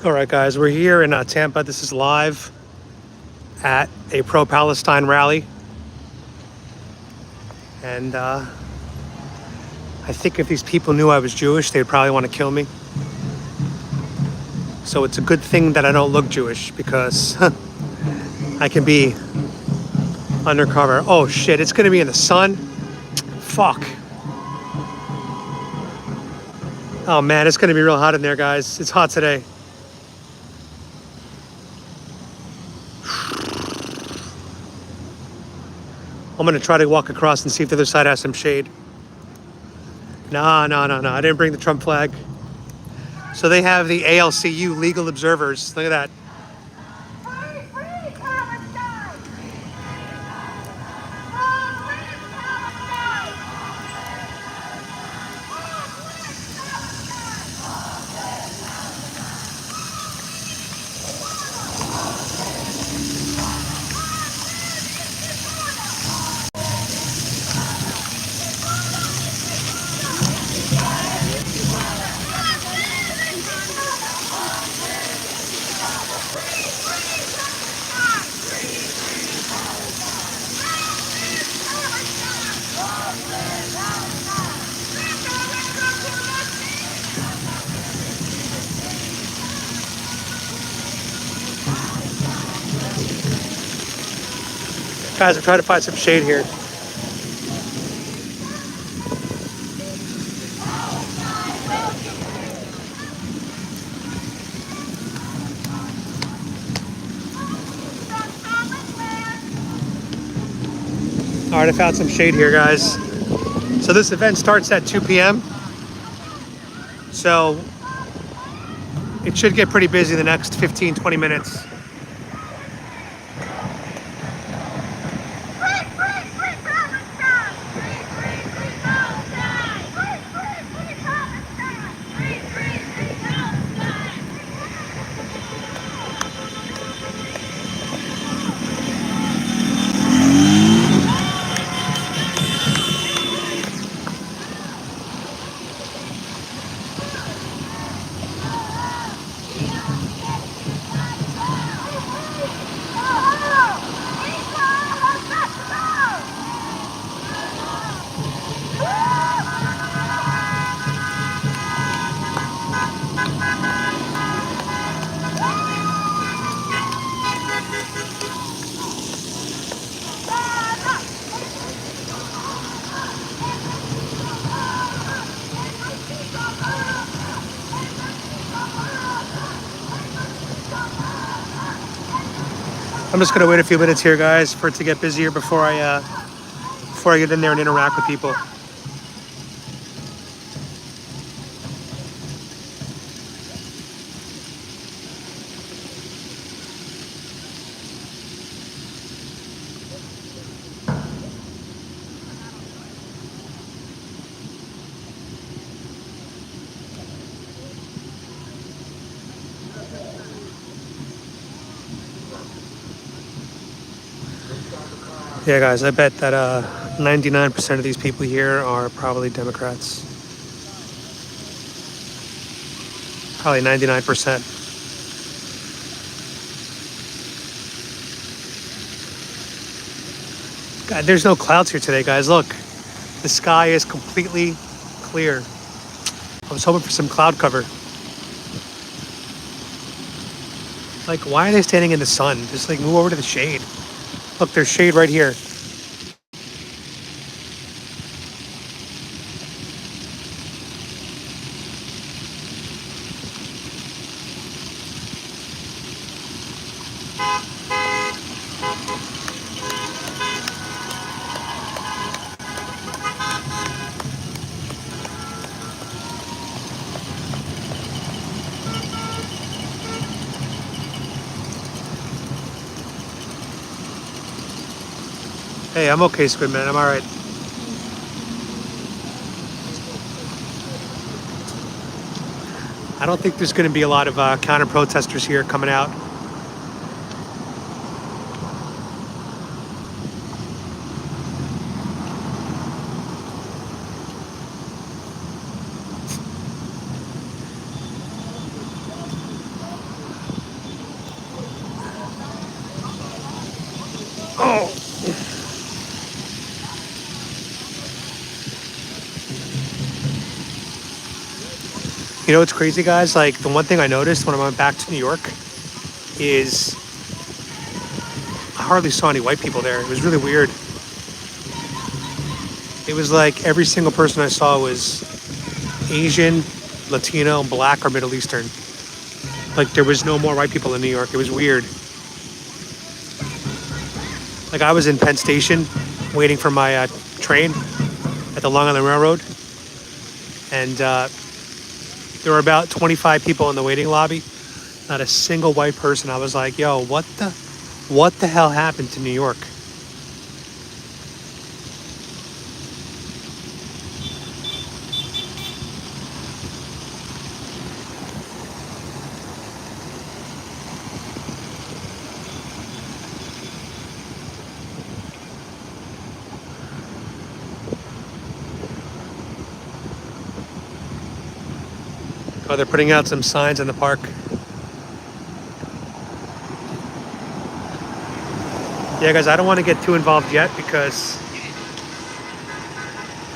All right, guys, we're here in Tampa. This is live at a pro-Palestine rally. And I think if these people knew I was Jewish, they'd probably want to kill me. So it's a good thing that I don't look Jewish because I can be undercover. Oh, shit, it's going to be in the sun? Fuck. Oh, man, it's going to be real hot in there, guys. It's hot today. I'm going to try to walk across and see if the other side has some shade. No. I didn't bring the Trump flag. So they have the ALCU legal observers. Look at that. Guys, I'm trying to find some shade here. All right, I found some shade here, guys. So this event starts at 2 p.m. So it should get pretty busy the next 15, 20 minutes. I'm just gonna wait a few minutes here, guys, for it to get busier before I get in there and interact with people. Yeah, guys, I bet that 99% of these people here are probably Democrats. Probably 99%. God, there's no clouds here today, guys. Look, the sky is completely clear. I was hoping for some cloud cover. Like, why are they standing in the sun? Just like move over to the shade. Look, there's shade right here. Hey, I'm okay, Squid Man. I'm all right. I don't think there's going to be a lot of counter-protesters here coming out. You know what's crazy, guys? Like, the one thing I noticed when I went back to New York is I hardly saw any white people there. It was really weird. It was like every single person I saw was Asian, Latino, Black, or Middle Eastern. Like, there was no more white people in New York. It was weird. Like, I was in Penn Station waiting for my train at the Long Island Railroad, and there were about 25 people in the waiting lobby. Not a single white person. I was like, yo, what the hell happened to New York? Oh, they're putting out some signs in the park. Yeah, guys, I don't want to get too involved yet because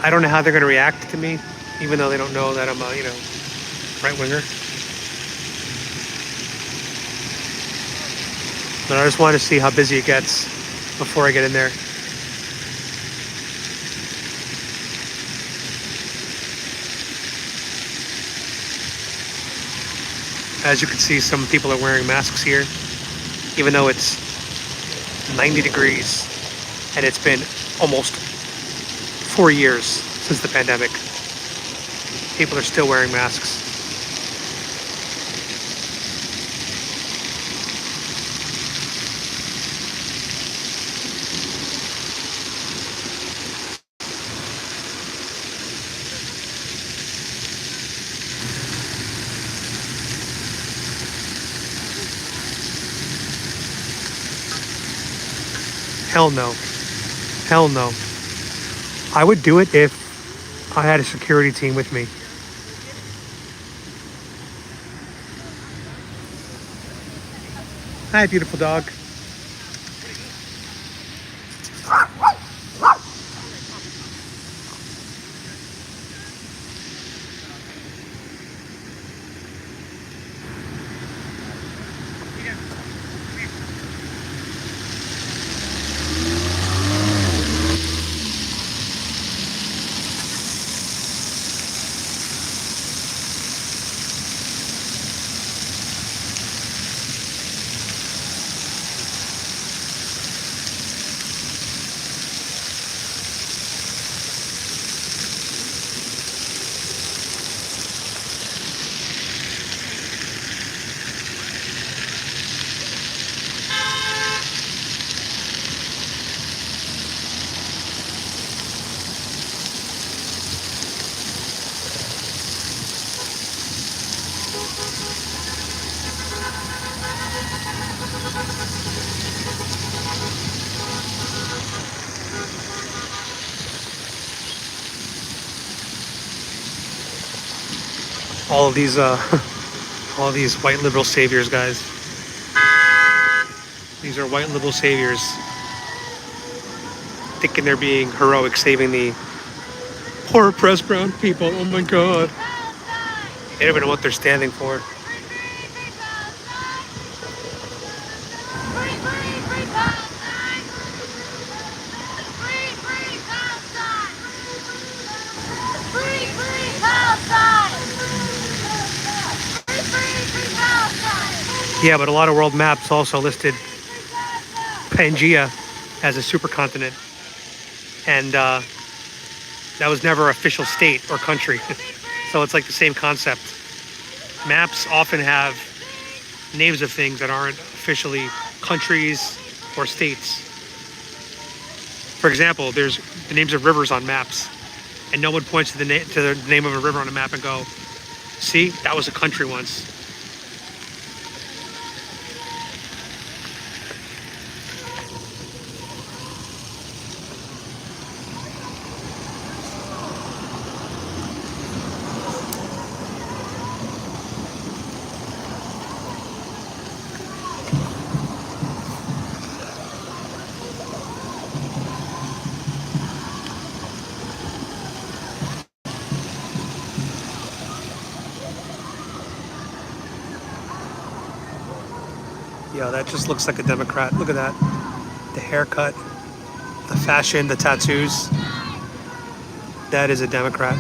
I don't know how they're going to react to me, even though they don't know that I'm a, right winger. But I just want to see how busy it gets before I get in there. As you can see, some people are wearing masks here, even though it's 90 degrees and it's been almost 4 years since the pandemic. People are still wearing masks. Hell no. Hell no. I would do it if I had a security team with me. Hi, beautiful dog. All of these, all these white liberal saviors, guys. These are white liberal saviors thinking they're being heroic, saving the poor oppressed brown people. Oh my God. They don't even know what they're standing for. Yeah, but a lot of world maps also listed Pangea as a supercontinent, and that was never an official state or country. So it's like the same concept. Maps often have names of things that aren't officially countries or states. For example, there's the names of rivers on maps, and no one points to the name of a river on a map and go, "See, that was a country once." Yeah, that just looks like a Democrat. Look at that. The haircut, the fashion, the tattoos. That is a Democrat.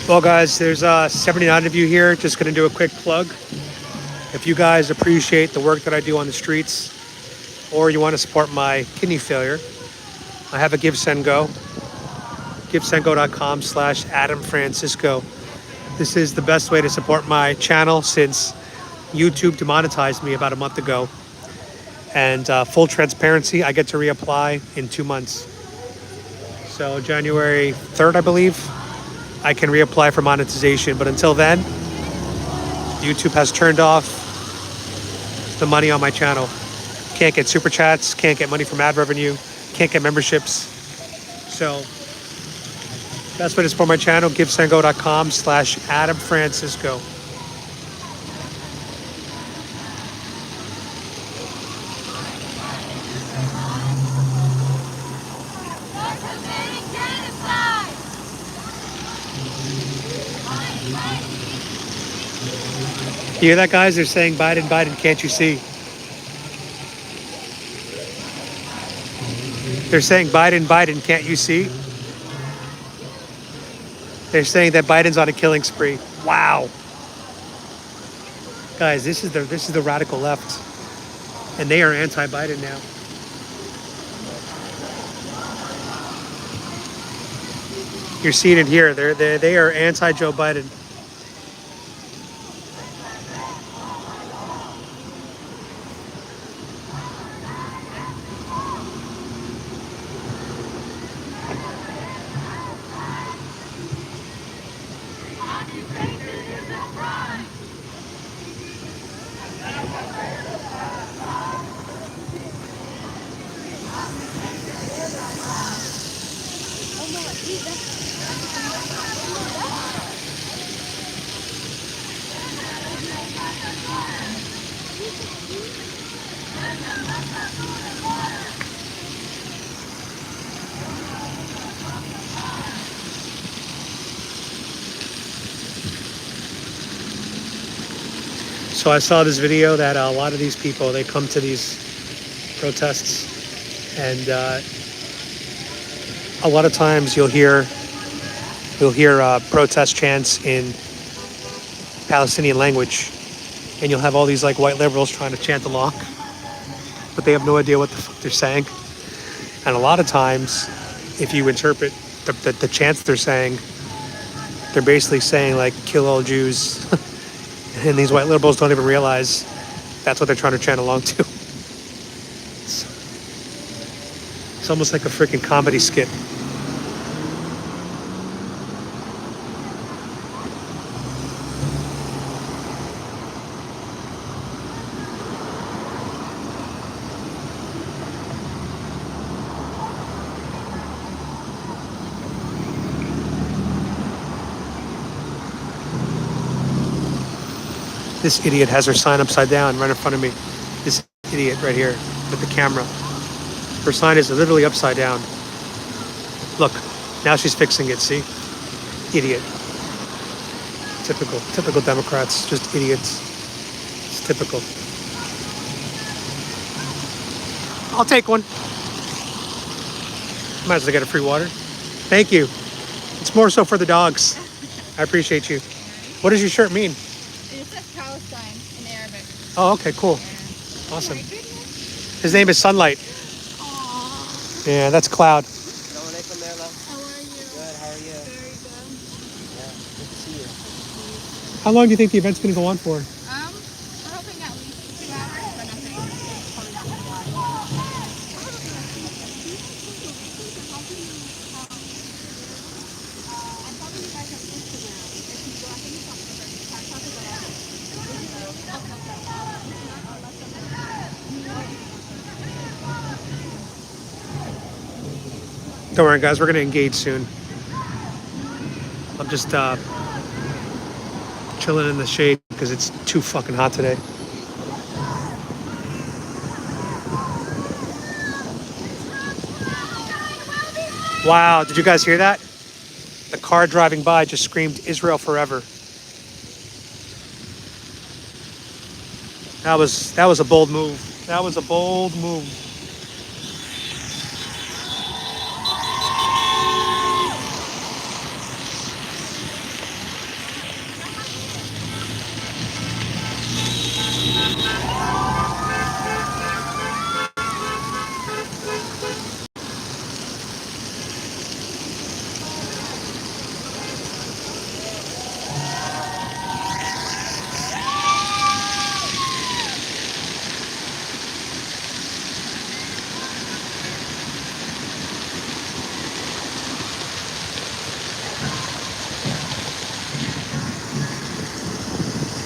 Well, guys, there's 79 of you here. Just going to do a quick plug. If you guys appreciate the work that I do on the streets, or you want to support my kidney failure, I have a Give Send Go. GiveSendGo.com/Adam Francisco. This is the best way to support my channel since YouTube demonetized me about a month ago. And full transparency, I get to reapply in 2 months. So January 3rd, I believe, I can reapply for monetization. But until then, YouTube has turned off the money on my channel. Can't get super chats, can't get money from ad revenue, can't get memberships. So best way to support my channel, GiveSendGo.com/Adam Francisco. You hear that, guys? They're saying Biden, Biden, can't you see? They're saying Biden, Biden, can't you see? They're saying that Biden's on a killing spree. Wow. Guys, this is the radical left. And they are anti-Biden now. You're seeing it here. They are anti-Joe Biden. So I saw this video that a lot of these people, they come to these protests, and a lot of times you'll hear protest chants in Palestinian language, and you'll have all these like white liberals trying to chant along, but they have no idea what the fuck they're saying. And a lot of times, if you interpret the chants they're saying, they're basically saying like kill all Jews. And these white liberals don't even realize that's what they're trying to chant along to. It's almost like a freaking comedy skit. This idiot has her sign upside down right in front of me. This idiot right here with the camera. Her sign is literally upside down. Look, now she's fixing it, see? Idiot. Typical Democrats, just idiots. It's typical. I'll take one. Might as well get a free water. Thank you. It's more so for the dogs. I appreciate you. What does your shirt mean? It says Palestine in Arabic. Oh, okay, cool. Yeah. Awesome. Oh my goodness. His name is Sunlight. Yeah, that's cloud. Assalamu alaikum, Merla. How are you? Good, how are you? Very good. Yeah, good to see you. How long do you think the event's going to go on for? We're hoping at least 2 hours, but nothing. Probably not gonna be a while. Don't worry, guys. We're going to engage soon. I'm just chilling in the shade because it's too fucking hot today. Wow, did you guys hear that? The car driving by just screamed Israel forever. That was a bold move. That was a bold move.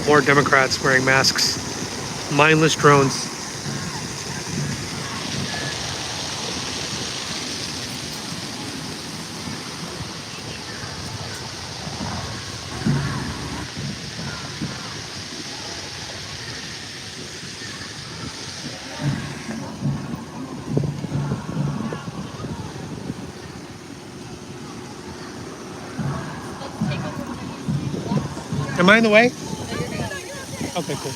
More Democrats wearing masks. Mindless drones. Am I in the way? Okay, cool.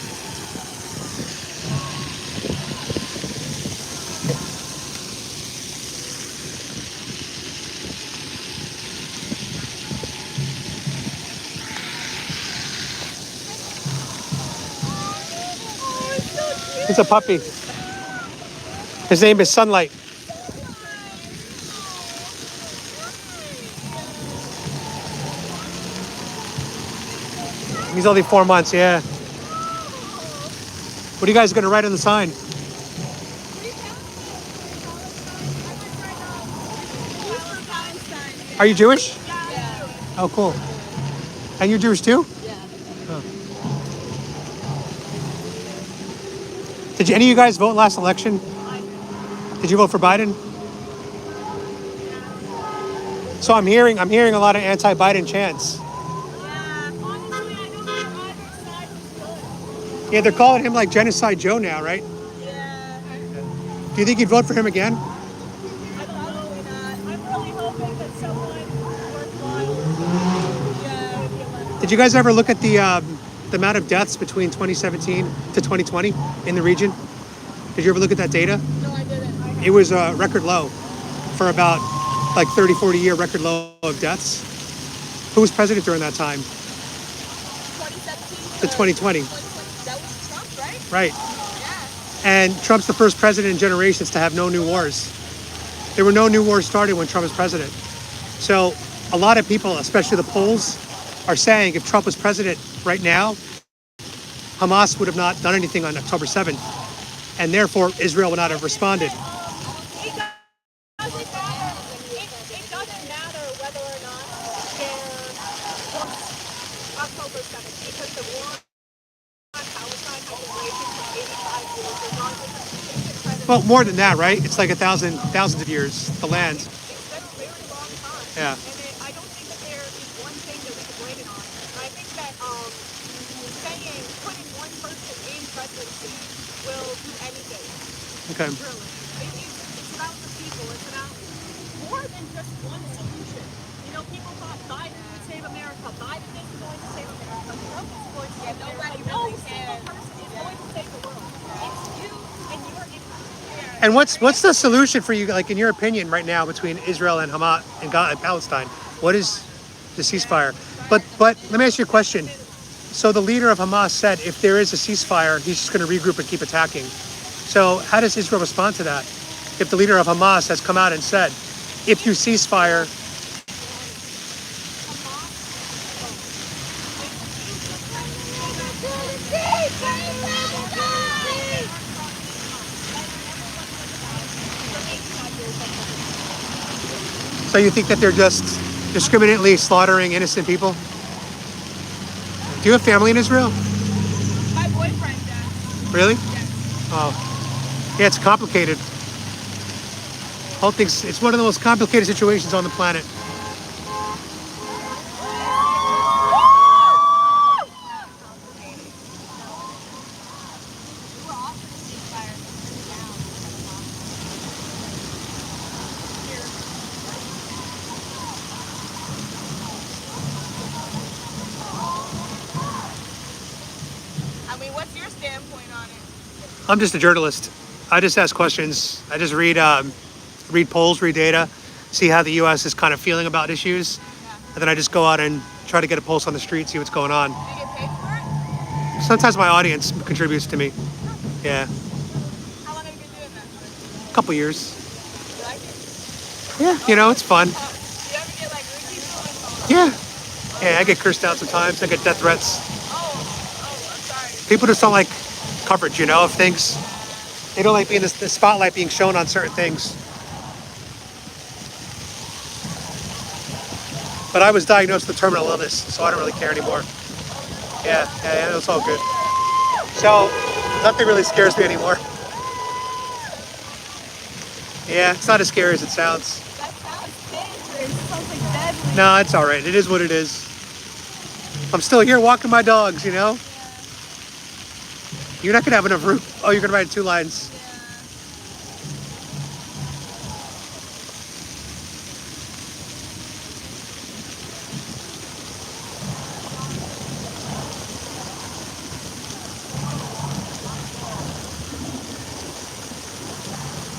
It's a puppy. His name is Sunlight. He's only 4 months, yeah. What are you guys going to write on the sign? Are you Jewish? Yeah. Oh, cool. And you're Jewish too? Yeah. Oh. Did any of you guys vote last election? Did you vote for Biden? So I'm hearing a lot of anti-Biden chants. Yeah, they're calling him like Genocide Joe now, right? Yeah. Do you think you'd vote for him again? Probably not. I'm really hoping that someone worthwhile would be elected. Did you guys ever look at the amount of deaths between 2017 to 2020 in the region? Did you ever look at that data? No, I didn't. It was a record low for about like 30, 40-year record low of deaths. Who was president during that time? 2017 To 2020. That was Trump, right? Right. Yeah. And Trump's the first president in generations to have no new wars. There were no new wars started when Trump was president. So a lot of people, especially the polls, are saying if Trump was president right now, Hamas would have not done anything on October 7th. And therefore, Israel would not have responded. It doesn't matter whether or not they're October 7th because the war on Palestine has been raging for 85 years. As long as the Well, more than that, right? It's like thousands of years, the land. It's been a very long time. Yeah. And I don't think that there is one thing that we can blame it on. And I think that saying putting one person in presidency will do anything. Okay. Really. It's about the people. It's about more than just one solution. You know, people thought Biden would save America. Biden isn't going to save America. Trump is going to save America. No single person is going to save the world. It's you and your impact. And what's the solution for you, like in your opinion, right now between Israel and Hamas and Palestine? What is the ceasefire? But let me ask you a question. So the leader of Hamas said if there is a ceasefire, he's just going to regroup and keep attacking. So how does Israel respond to that? if the leader of Hamas has come out and said, if you ceasefire, so you think that they're just discriminately slaughtering innocent people? Do you have family in Israel? My boyfriend does. Really? Yes. Oh, yeah, it's complicated. Whole thing's, it's one of the most complicated situations on the planet. I mean, what's your standpoint on it? I'm just a journalist. I just ask questions. I just read polls, read data, see how the U.S. is kind of feeling about issues, and then I just go out and try to get a pulse on the street, see what's going on. Do you get paid for it? Sometimes my audience contributes to me. Yeah, How long have you been doing that? a couple years. You like it? Yeah, you know, it's fun. Do you ever get like rude people? Yeah, I get cursed out sometimes. I get death threats. Oh, I'm sorry. People just don't like coverage, you know, of things. They don't like being the spotlight being shown on certain things. But I was diagnosed with terminal illness, so I don't really care anymore. Yeah, it's all good. So nothing really scares me anymore. Yeah, it's not as scary as it sounds. That sounds dangerous. It sounds like deadly. No, it's all right. It is what it is. I'm still here walking my dogs, you know? You're not gonna have enough room. Oh, you're gonna write 2 lines.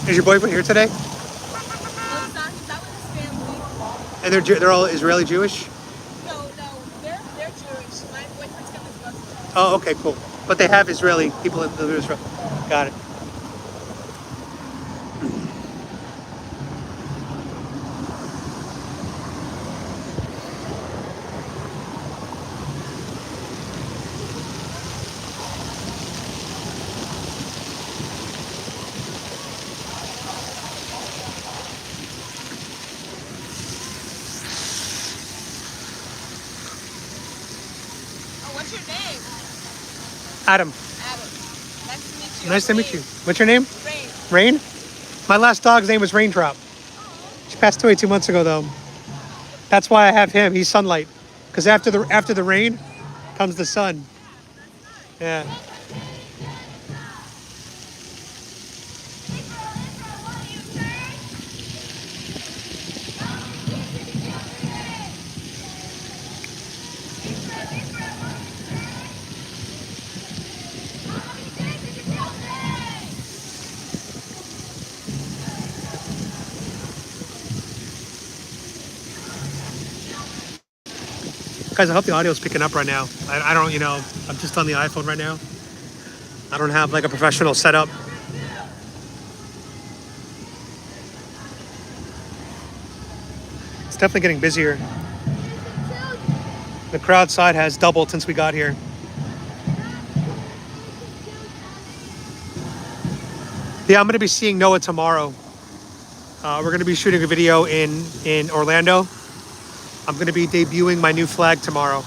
Is your boyfriend here today? No, he's not. He's out with his family. And they're all Israeli Jewish? No, they're Jewish. My boyfriend's family's Muslim. Oh, okay, cool. But they have Israeli people in Israel. Got it. Oh, what's your name? Adam, Adam. Nice to meet you. nice to meet you. What's your name? Rain. Rain? My last dog's name was Raindrop. She passed away 2 months ago, though. That's why I have him. He's sunlight. Because after the rain comes the sun. Yeah. Guys, I hope the audio's picking up right now. I don't, you know, I'm just on the iPhone right now. I don't have like a professional setup. It's definitely getting busier. The crowd side has doubled since we got here. Yeah, I'm going to be seeing Noah tomorrow. We're going to be shooting a video in Orlando. I'm going to be debuting my new flag tomorrow.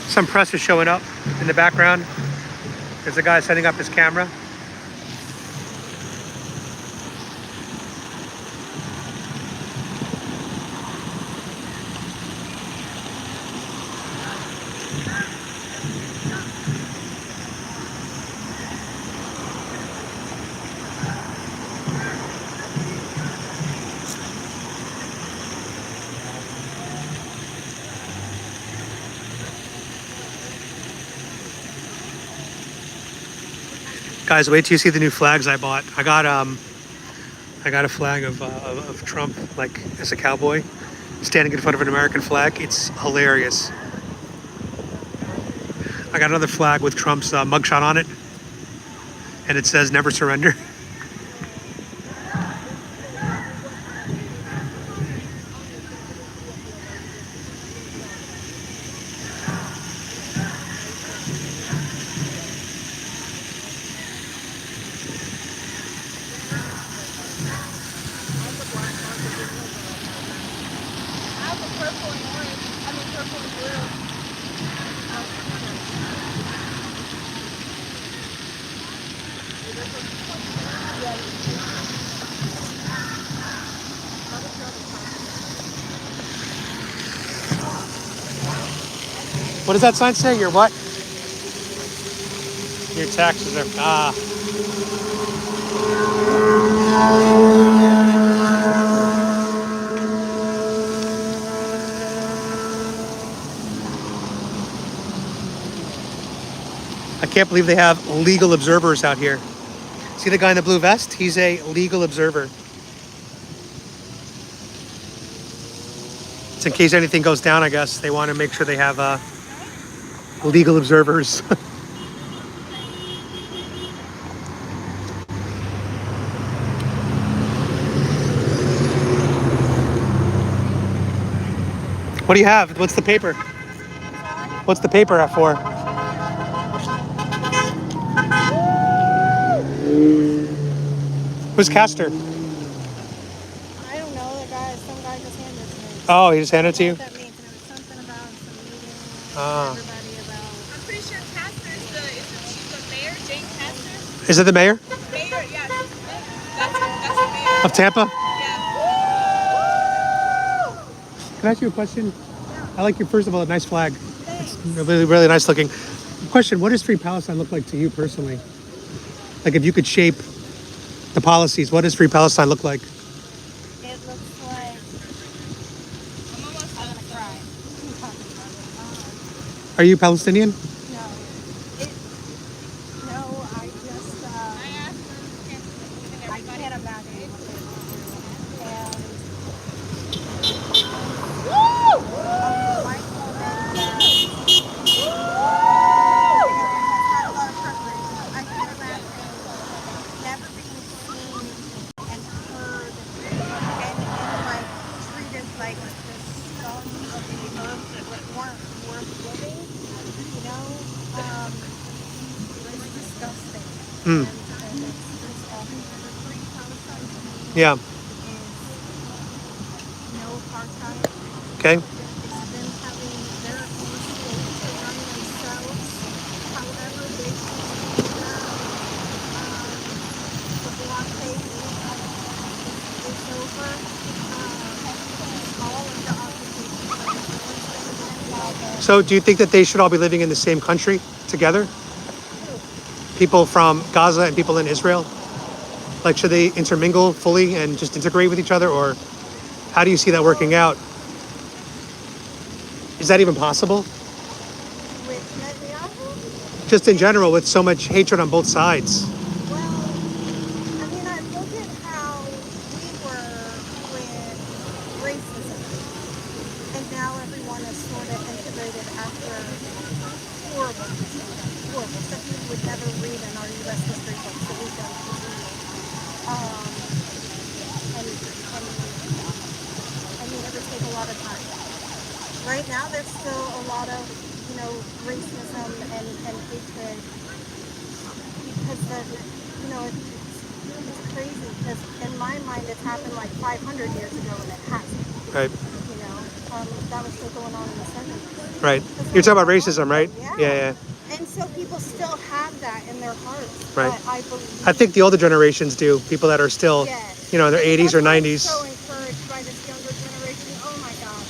Some press is showing up in the background. There's a guy setting up his camera. Guys, wait till you see the new flags I bought. I got a flag of Trump, like as a cowboy, standing in front of an American flag. It's hilarious. I got another flag with Trump's mugshot on it, and it says "Never Surrender." I have a purple and orange. I mean purple and blue. What does that sign say? Your what? Your taxes are I can't believe they have legal observers out here. See the guy in the blue vest? He's a legal observer. It's in case anything goes down, I guess. They want to make sure they have legal observers. What do you have? What's the paper? What's the paper for? Who's Castor? I don't know. Some guy just handed it to me. Oh, he just handed it to you? What that means. And it was something about some meeting. Ah. Everybody about. I'm pretty sure Castor she's the mayor, Jane Castor. Is it the mayor Mayor, yeah. That's the mayor. of Tampa? Yeah. Can I ask you a question? I like your, first of all, a nice flag. It's really, really nice looking. Question, what does Free Palestine look like to you personally? Like if you could shape the policies, what does Free Palestine look like? It looks like. I'm gonna cry. Are you Palestinian? No. No, I just. I asked her. I can't imagine. And. Mm. Yeah. Okay. So do you think that they should all be living in the same country together? People from Gaza and people in Israel? Like, should they intermingle fully and just integrate with each other? Or how do you see that working out? Is that even possible? With Netanyahu? Just in general, with so much hatred on both sides. Well, I mean, I look at how we were with racism, and now everyone is sort of integrated after horrible stuff you would never read in our U.S. history books that we've done. And I mean, it would take a lot of time. Right now, there's still a lot of, racism and hatred because it's crazy because in my mind it's happened like 500 years ago and it hasn't. Right. That was still going on in the 70s. Right. You're talking about racism, right? Yeah. And so people still have that in their hearts. Right. I believe. I think the older generations do. People that are still, in their 80s or 90s. So encouraged by this younger generation. Oh my gosh.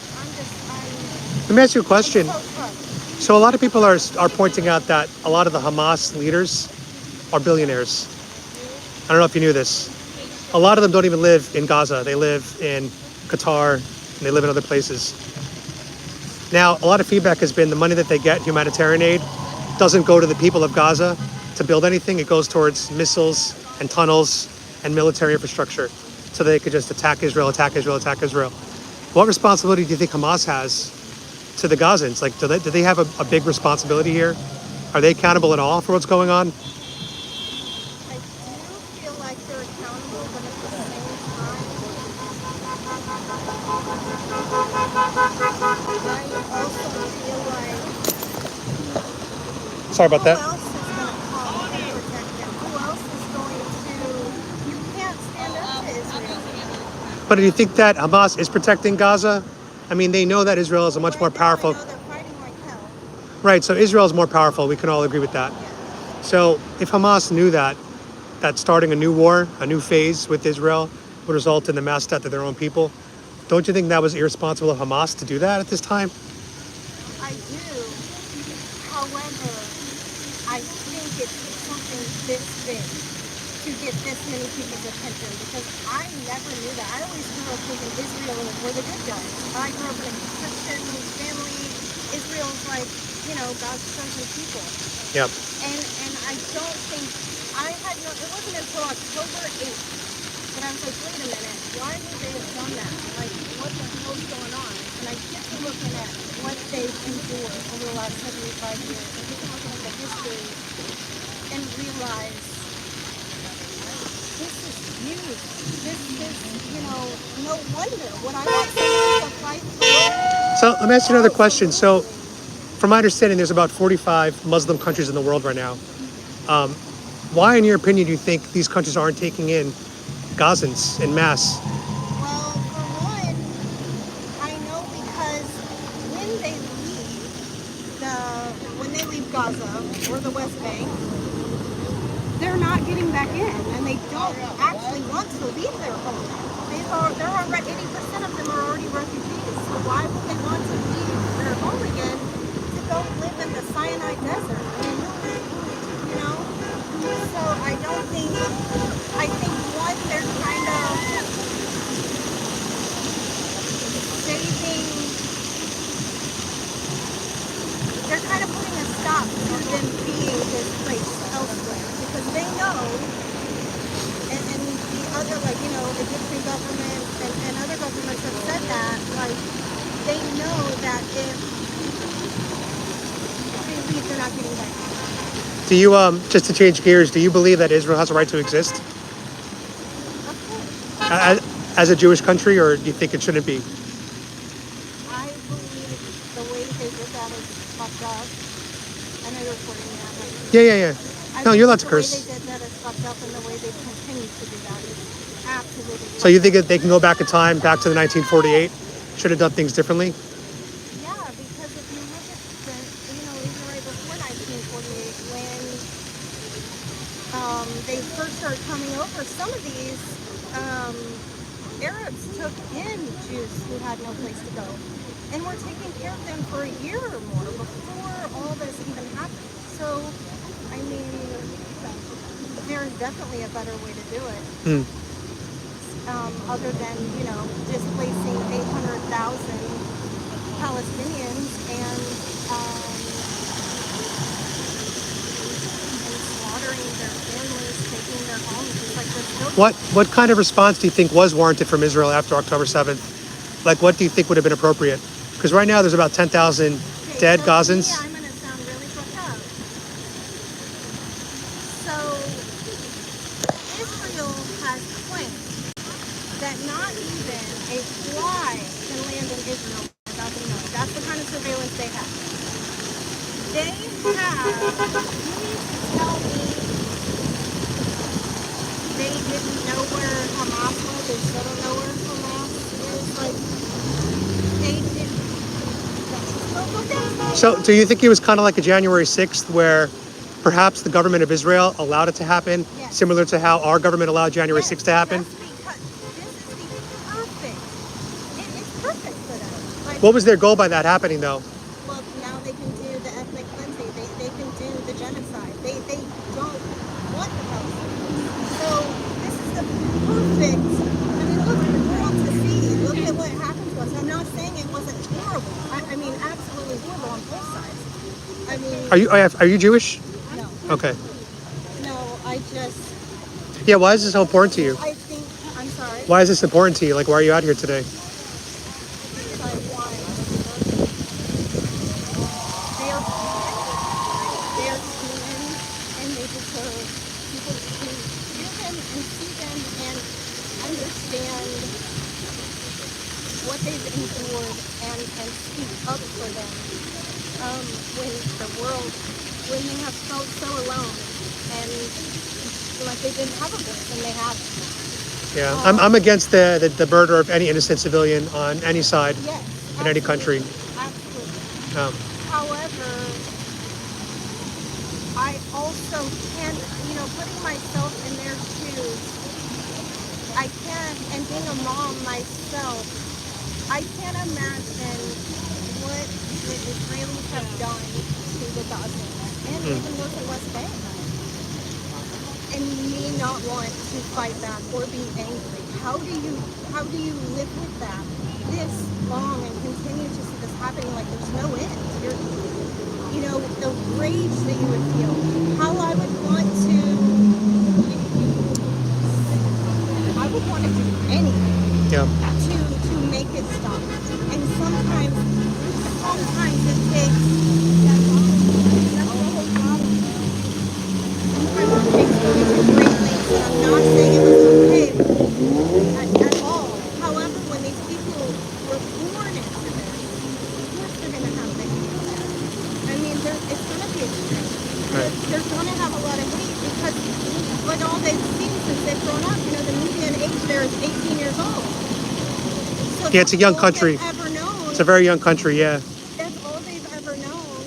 Let me ask you a question. I'm so touched. So a lot of people are pointing out that a lot of the Hamas leaders are billionaires. I don't know if you knew this. A lot of them don't even live in Gaza. They live in Qatar and they live in other places. Now, a lot of feedback has been the money that they get, humanitarian aid, doesn't go to the people of Gaza. to build anything, it goes towards missiles and tunnels and military infrastructure, so they could just attack Israel, attack Israel, attack Israel. What responsibility do you think Hamas has to the Gazans? Like, do they have a big responsibility here? Are they accountable at all for what's going on? I do feel like they're accountable, but at the same time, I also feel like Sorry about who that. else is going to come and protect them? Who else is going to? You can't stand up to Israel. But do you think that Hamas is protecting Gaza? I mean, they know that Israel is a much more Right now, I powerful. know they're fighting like hell. Right, so Israel is more powerful. We can all agree with that. Yeah. So if Hamas knew that starting a new war, a new phase with Israel would result in the mass death of their own people, don't you think that was irresponsible of Hamas to do that at this time? I do. However, I think it took something this big to get this many people's attention because I never knew that. I always grew up thinking Israel were the good guys. I grew up in a Christian family. Israel's like, God's chosen people. Yep. And I don't think, it wasn't until October 8th that I was like, wait a minute, why would they have done that? Like, what the hell's going on? And I get to looking at what they've endured over the last 75 years. I get to looking at the history and realize this is huge. This is, no wonder. Would I want someone to fight for? So let me ask you another question. So from my understanding, there's about 45 Muslim countries in the world right now. Why, in your opinion, do you think these countries aren't taking in Gazans en masse? Well, for one, I know because when they leave Gaza or the West Bank, they're not getting back in, and they don't actually want to leave their home. They're already 80% of them are already refugees. So why would they want to leave their home again to go live in the Sinai Desert? So I think one, they're kind of saving, they're kind of putting a stop to them being displaced elsewhere because they know, and the other, Egyptian government and other governments have said that, they know that if they leave, they're not getting back. Do you, just to change gears, do you believe that Israel has a right to exist Of course. as a Jewish country, or do you think it shouldn't be? I believe the way they did that is fucked up. I know you're recording me that way. Yeah. No, you're allowed to curse. The way they did that is fucked up, and the way they continue to do that is absolutely. So you think that they can go back in time, back to the 1948? Should have done things differently? Yeah, because if you look at even right before 1948, when they first started coming over, some of these Arabs took in Jews who had no place to go, and were taking care of them for a year or more before all this even happened. So, I mean, there's definitely a better way to do it. Other than, displacing 800,000 Palestinians and slaughtering their families, taking their homes, just like the children. What kind of response do you think was warranted from Israel after October 7th? Like, what do you think would have been appropriate? Because right now there's about 10,000 dead so Gazans. Yeah, I'm going to sound really fucked up. So, Israel has claimed that not even a fly can land in Israel without them knowing. That's the kind of surveillance they have. They have, you mean to tell me they didn't know where Hamas was? They still don't know where Hamas is? They didn't. So do you think it was kind of like a January 6th where perhaps the government of Israel allowed it to happen, Yes. similar to how our government allowed January 6th to happen? Just because this is the perfect. It's perfect for them. What was their goal by that happening, though? Well, now they can do the ethnic cleansing. They can do the genocide. They don't want the Palestinians. So this is the perfect. I mean, look at the world to see. Look at what happened to us. I'm not saying it wasn't horrible. I mean, absolutely horrible on both sides. I mean, Are you Jewish? no. Okay. I just, Yeah, why is this so important to you? I think, I'm sorry, Why is this important to you? Like, why are you out here today? because I want, they're human, and they deserve people to hear them and see them and understand what they've endured and speak up for them. When the world, when they have felt so alone and like they didn't have a voice, and they have. Yeah, I'm against the murder of any innocent civilian on any side Yes, in any country. absolutely. Um, However, I also can't, putting myself in their shoes, I can't, and being a mom myself, I can't imagine what the Israelis have done to the Gazans, and even those in West Bank, and me not want to fight back or be angry. How do you live with that this long and continue to see this happening like there's no end? The rage that you would feel, how I would want to do anything yeah, to make it stop. And sometimes it takes going to great lengths. And I'm not saying it was okay at all. However, when these people were born into this, of course they're going to have the hate there. I mean, it's going to be extreme. right. They're going to have a lot of hate because, like, all they've seen since they've grown up, the median age there is 18 years old. So Yeah, it's a young country. ever known, It's a very young country. Yeah, that's all they've ever known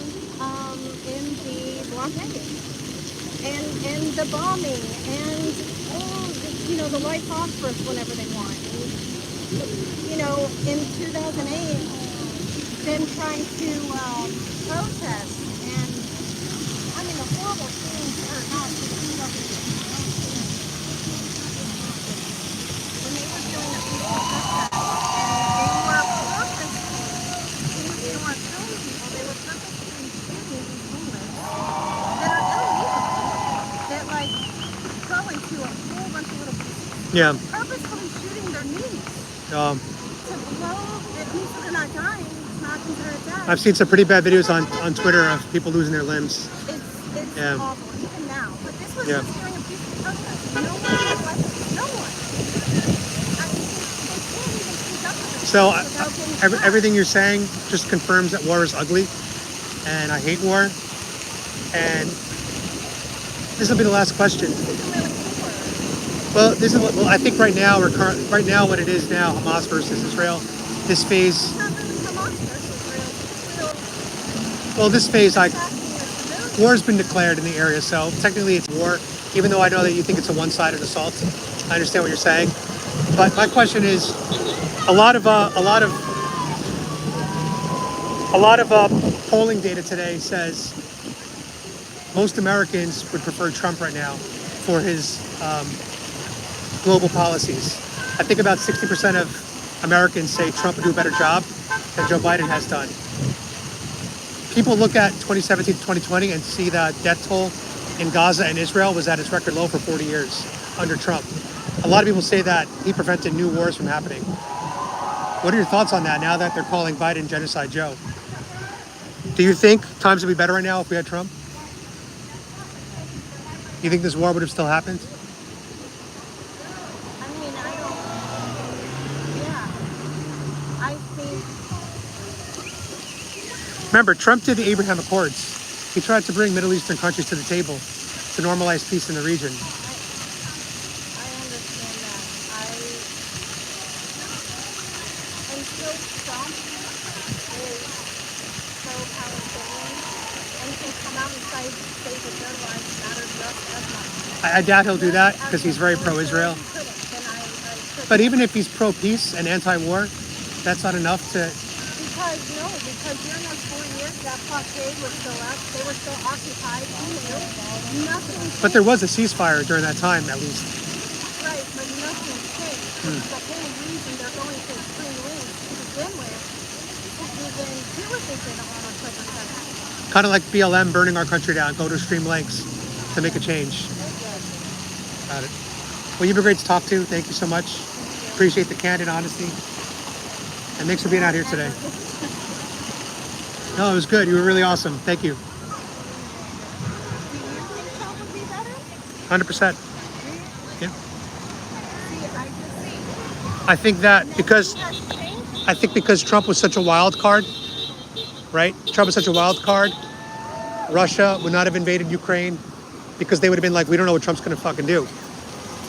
in the blockade and the bombing and the light phosphorus whenever they want. And, in 2008, them trying to protest, and I mean the horrible things are not the things of when they were doing the peaceful protest, and they weren't killing people, they were purposely shooting these bullets that are illegal, that like go into a whole bunch of little pieces. yeah. Purposefully shooting their knees Um, to blow, at least they're not dying, it's not considered death. I've seen some pretty bad videos on Twitter of people losing their limbs. It's Yeah. awful, even now. But this was Yeah. just during a peaceful protest. No one had weapons. No one. I mean, they can't even speak up for themselves So without getting shot. everything you're saying just confirms that war is ugly, and I hate war. And this will be the last question. Well, I think right now what it is now, Hamas versus Israel. This phase. It's not really Hamas versus Israel. Well, this phase, It's civilians. war's been declared in the area, so technically it's war. Even though I know that you think it's a one-sided assault, I understand what you're saying. But my question is, a lot of polling data today says most Americans would prefer Trump right now for his global policies. I think about 60% of Americans say Trump would do a better job than Joe Biden has done. People look at 2017 to 2020 and see the death toll in Gaza and Israel was at its record low for 40 years under Trump. A lot of people say that he prevented new wars from happening. What are your thoughts on that now that they're calling Biden Genocide Joe? Do you think times would be better right now if we had Trump? You think this war would have still happened? I mean, I think, Remember, Trump did the Abraham Accords. He tried to bring Middle Eastern countries to the table to normalize peace in the region. I understand that. Until Trump is pro-Palestinian and can come out and say that their lives matter just as much. I doubt he'll do that because he's very pro-Israel. He couldn't, and I couldn't. But even if he's pro-peace and anti-war, that's not enough to... Because during those 4 years, that blockade was still up. They were still occupied. Nothing changed. But there was a ceasefire during that time, at least. Right, but nothing changed. The whole reason they're going to extreme lengths to begin with is even do what they did on October 7th. Kind of like BLM burning our country down, go to extreme lengths to make a change. Got it. Well, you've been great to talk to. Thank you so much. Appreciate the candid honesty. And thanks for being out here today. No, it was good. You were really awesome. Thank you. Do you think Trump would be better? 100%. Yeah. See, I just I think that because has changed. I think because Trump was such a wild card, right? Trump was such a wild card. Russia would not have invaded Ukraine because they would have been like, we don't know what Trump's going to fucking do.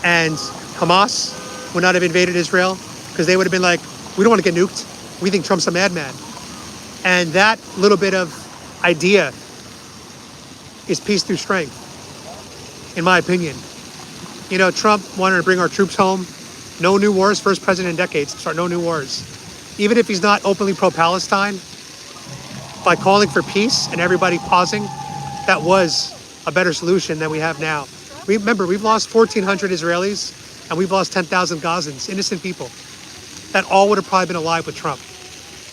And Hamas would not have invaded Israel because they would have been like, we don't want to get nuked. We think Trump's a madman. And that little bit of idea is peace through strength, in my opinion. You know, Trump wanted to bring our troops home. No new wars, first president in decades to start no new wars. Even if he's not openly pro-Palestine, by calling for peace and everybody pausing, that was a better solution than we have now. Remember, we've lost 1,400 Israelis and we've lost 10,000 Gazans, innocent people. That all would have probably been alive with Trump.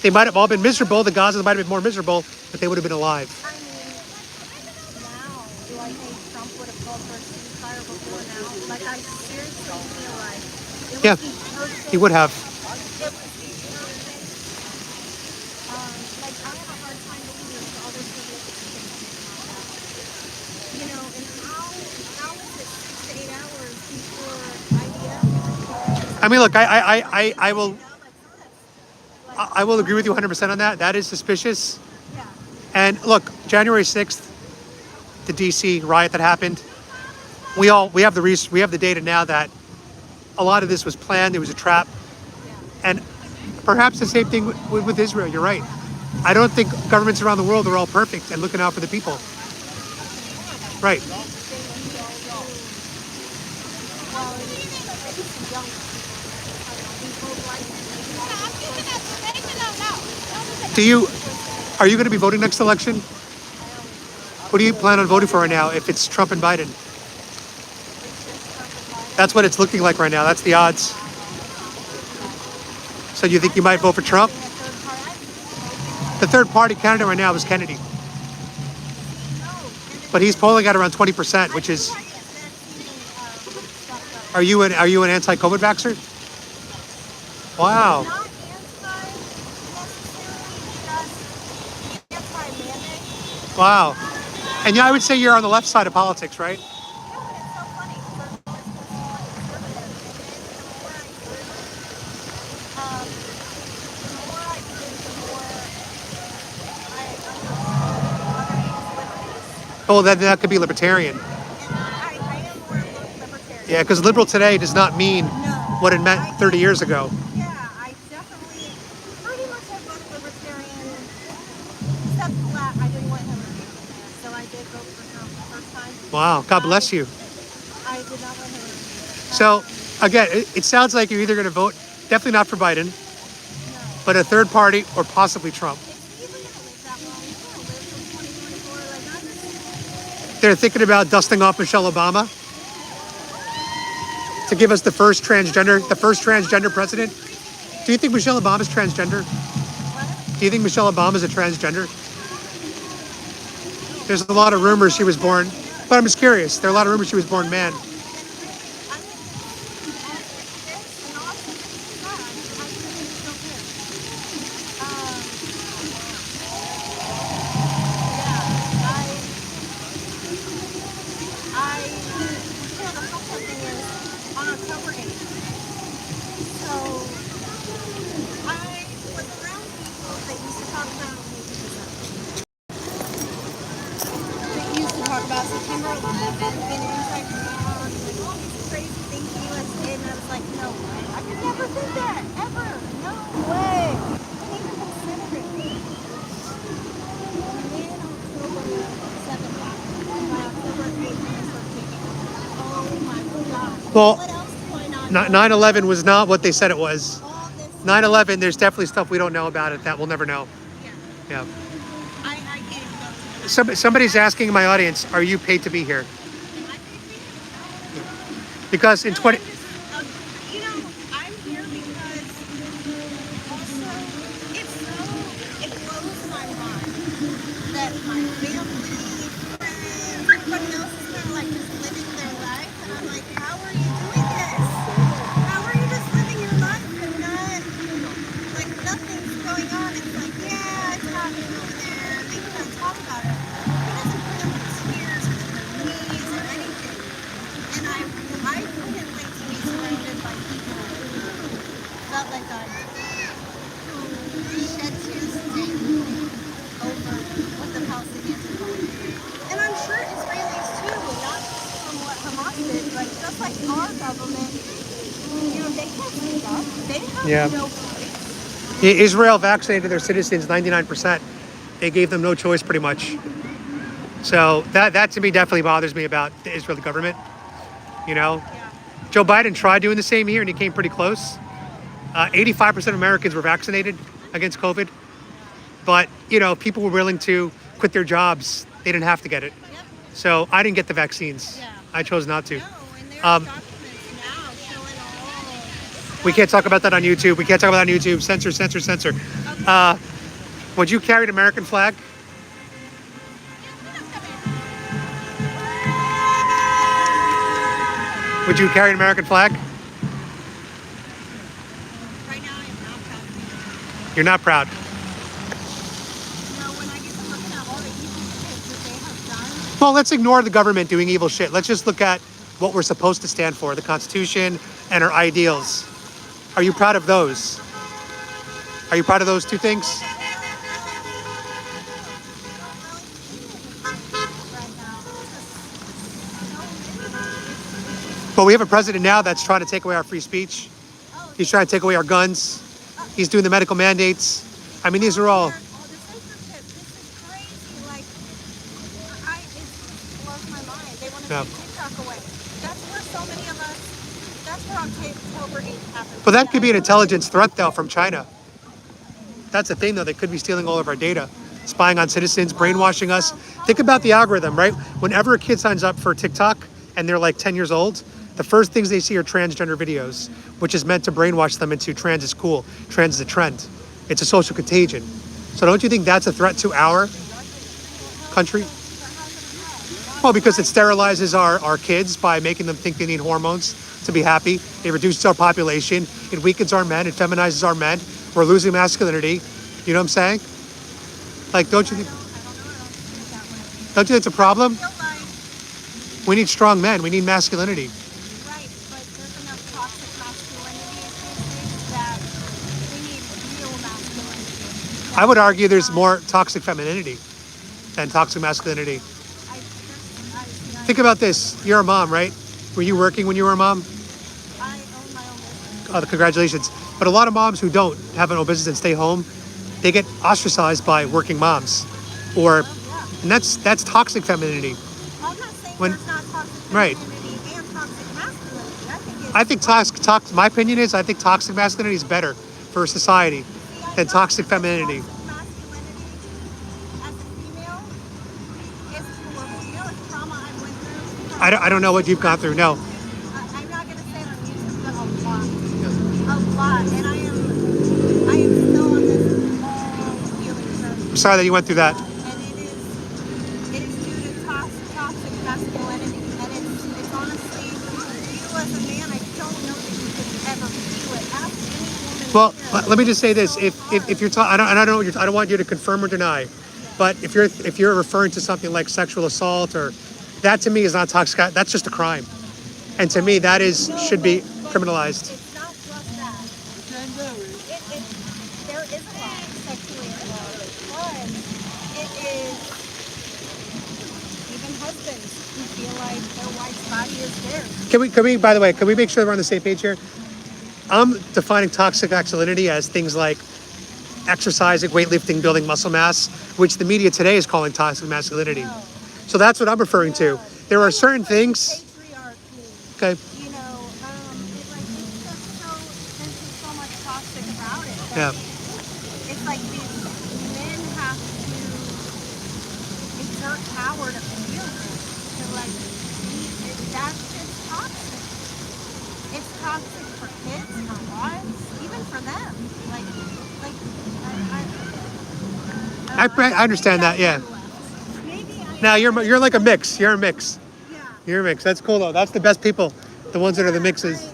They might have all been miserable. The Gazans might have been more miserable, but they would have been alive. I mean, now, do I think Trump would have called for a ceasefire before now? Like, I seriously feel like it would Yeah, be perfect. he would have. It would be perfect. Like, I have a hard time believing all this religious things. You know, and how is it 6 to 8 hours before IDF? I mean, look, I will agree with you 100% on that. That is suspicious. Yeah. And look, January 6th, the DC riot that happened, we have the data now that a lot of this was planned. It was a trap. And perhaps the same thing with Israel. You're right. I don't think governments around the world are all perfect and looking out for the people. Right. Are you going to be voting next election? What do you plan on voting for right now if it's Trump and Biden? That's what it's looking like right now. That's the odds. So you think you might vote for Trump? The third party candidate right now is Kennedy. But he's polling at around 20%, which is... Are you an anti-COVID vaxxer? Wow. Not anti-mandate. Wow. And yeah, I would say you're on the left side of politics, right? No, and it's so funny because I'm always the more I do, the more I Oh, that could be libertarian. I am more libertarian. Yeah, because liberal today does not mean what it meant 30 years ago. Yeah, I definitely pretty much have voted libertarian, except for that I didn't want Hillary. So I did vote for Trump the first time. Wow, God bless you. I did not want Hillary. So, again, it sounds like you're either going to vote, definitely not for Biden, No. but a third party or possibly Trump. It's even gonna live that long. It's gonna live till 2024. Like, I'm They're thinking about dusting off Michelle Obama to give us the first transgender president. Do you think Michelle Obama's transgender? Do you think Michelle Obama's a transgender? There's a lot of rumors she was born, but I'm just curious. There are a lot of rumors she was born man. About September 11th and it was like, all these crazy things the U.S. did, and I was like, no way. I could never think that, ever. No way. I didn't even consider it. And then October 7th, by October 8th, I started thinking, oh my God. Well, What else do I not know? 9/11 was not what they said it was. All this 9/11, there's definitely stuff we don't know about it that we'll never know. Yeah. Yeah. I can't even go to Somebody's asking in my audience, are you paid to be here? Because in 20... You know, I'm here because also it blows my mind that my family, friends, everybody else is kind of like just living their life. And I'm like, how are just like our government, they can't speak up. They have Yeah. no voice. Israel vaccinated their citizens 99%. They gave them no choice pretty much. So that to me definitely bothers me about the Israeli government. You know, Yeah. Joe Biden tried doing the same here and he came pretty close. 85% of Americans were vaccinated against COVID. But, you know, people were willing to quit their jobs. They didn't have to get it. Yep. So I didn't get the vaccines. Yeah. I chose not to. No, and there's Um, documents now showing all. We can't talk about that on YouTube. We can't talk about that on YouTube. Censor, censor, censor. Would you carry an American flag? Would you carry an American flag? Right now, I am not proud of it. You're not proud. You know, when I get to looking at all the evil shit that they have done, Well, let's ignore the government doing evil shit. Let's just look at what we're supposed to stand for, the Constitution and our ideals. Are you proud of those? Are you proud of those two things? right now, But we have a president now that's trying to take away our free speech. He's trying to take away our guns. He's doing the medical mandates. I mean, these are all... all the censorship, this is crazy. Like, it blows my mind. They want to Yeah. take TikTok away. That's where so many of us, that's where October 8th happened. But that could be an intelligence threat, though, from China. That's the thing, though. They could be stealing all of our data, spying on citizens, brainwashing us. Think about the algorithm, right? Whenever a kid signs up for TikTok and they're like 10 years old, the first things they see are transgender videos, which is meant to brainwash them into trans is cool, trans is a trend. It's a social contagion. So don't you think that's a threat to our country? Well, because it sterilizes our kids by making them think they need hormones to be happy. It reduces our population. It weakens our men. It feminizes our men. We're losing masculinity. You know what I'm saying? Like, don't you think it's a problem? I feel like, We need strong men. We need masculinity. right, but there's enough toxic masculinity these days that we need real masculinity. I would argue there's more toxic femininity than toxic masculinity. Think about this. You're a mom, right? Were you working when you were a mom? I own my own business. Oh, congratulations. But a lot of moms who don't have an own business and stay home, they get ostracized by working moms. And that's toxic femininity. I'm not saying When- there's not toxic right. femininity and toxic masculinity. I think my opinion is I think toxic masculinity is better for society than toxic femininity. Toxic masculinity as a female is horrible. You know what trauma I went through? I don't know what you've gone through. No. I'm not going to say it on YouTube, but a lot. A lot. And I am still on this long healing journey. I'm sorry that you went through that. And it is due to toxic masculinity. And it's honestly, you as a man, I don't know that you could ever feel it. Ask any woman Well, here. let me just say this: if you're talking, I don't want you to confirm or deny, but if you're referring to something like sexual assault or that, to me is not toxic. That's just a crime, and to me that should be criminalized. It's not just that. There is a lot of sexually assaulted, but it is even husbands who feel like their wife's body is theirs. Can we, by the way, can we make sure we're on the same page here? I'm defining toxic masculinity as things like exercising, weightlifting, building muscle mass, which the media today is calling toxic masculinity. So that's what I'm referring to. There are certain things. Patriarchy. Okay. You know, it's just there's just so much toxic about it. Yeah. It's like these men have to exert power to feel good. To like, that's just toxic. It's toxic for kids, for wives, even for them. I understand that. Yeah. Maybe Now you're like a mix. You're a mix. yeah. You're a mix. That's cool though. That's the best people, the ones that are the mixes.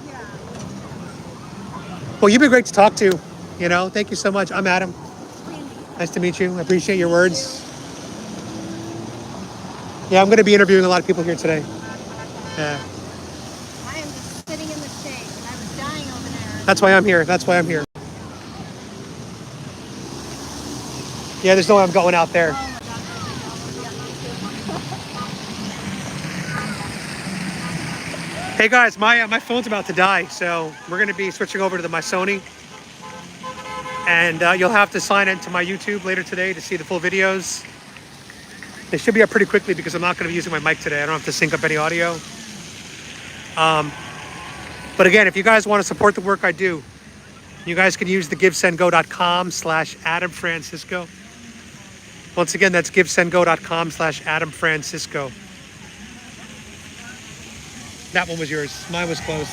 Yeah. Well, you've been great to talk to. You know, thank you so much. I'm Adam. Randy. Nice to meet you. I appreciate your words. Yeah, I'm going to be interviewing a lot of people here today. Yeah, I am just sitting in the shade and I was dying over there. that's why I'm here. That's why I'm here. Yeah, there's no way I'm going out there. Oh my God. Hey guys, my phone's about to die, so we're going to be switching over to my Sony. And you'll have to sign into my YouTube later today to see the full videos. They should be up pretty quickly because I'm not going to be using my mic today. I don't have to sync up any audio. But again, if you guys want to support the work I do, you guys can use the givesendgo.com/Adam Francisco. Once again, that's givesendgo.com/Adam Francisco. That one was yours. Mine was closed.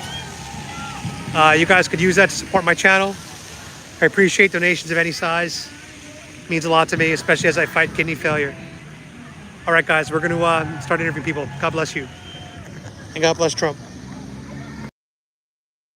You guys could use that to support my channel. I appreciate donations of any size. It means a lot to me, especially as I fight kidney failure. All right, guys, we're going to start interviewing people. God bless you. And God bless Trump.